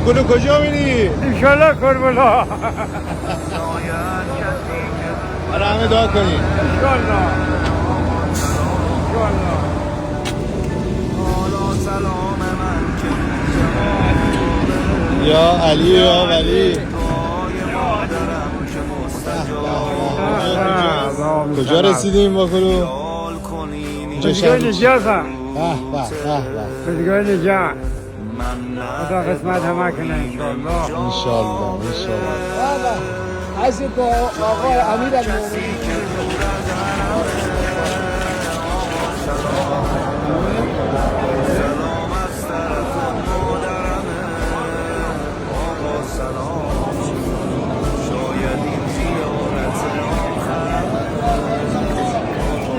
کلو کجا میری؟ انشالله کربلا. برای همه دعا کنی. انشالله. انشالله. یا علی یا ولی. کجا رسیدیم با کلو؟ بدگاه نجات هم. بدگاه نجات. خدا قسمت همه کنه انشالله. انشالله. از با آقای امیر المومنین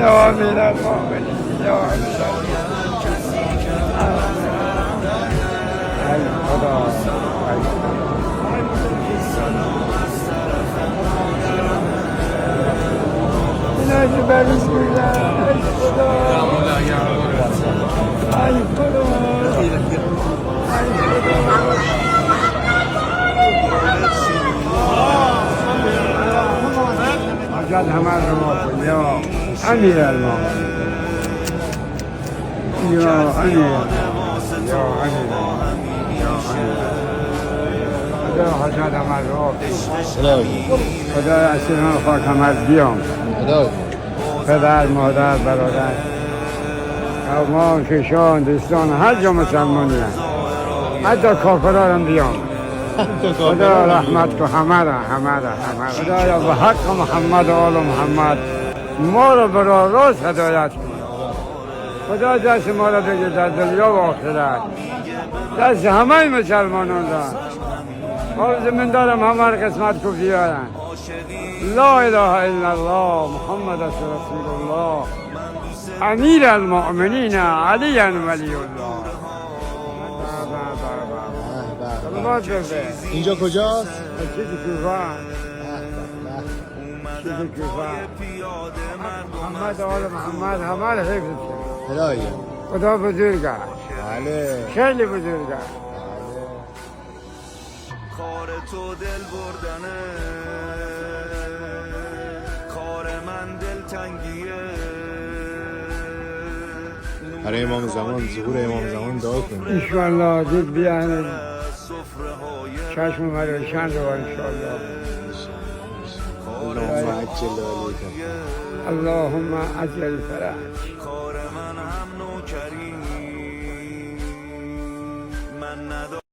یا امیر المومنین یا امیر ای خدا اینایی بریز بودن ای خدا ای خدا حاجت همه رو کن یا امیر المومنین یا امیر یا امیر خدا حاجت همه رو خدا اسیران خاک همه بیام پدر مادر برادر ما کشان دوستان هر جا مسلمانی هست حتی کافران هم بیام خدا رحمت کو همه را خدایا به حق محمد و آل محمد ما را برای راست هدایت کن خدا دست ما را بگیر در دنیا و آخرت دست همه مسلمانان را آرزو من دارم همه را قسمت کو بیارن لا اله الا الله محمد رسول الله امیر المؤمنین علی ولی الله. اینجا کجاست؟ محمد آل محمد همه را حفظ الهی خدا بزرگ است بله خیلی بزرگ است. کار تو دل بردنه کار من دل تنگیه برای امام زمان ظهور امام زمان دعا کنیم انشالله دید بیان چشم ما روشن رو انشالله. اللهم عجل فرج. کار من هم نوکری من ندارم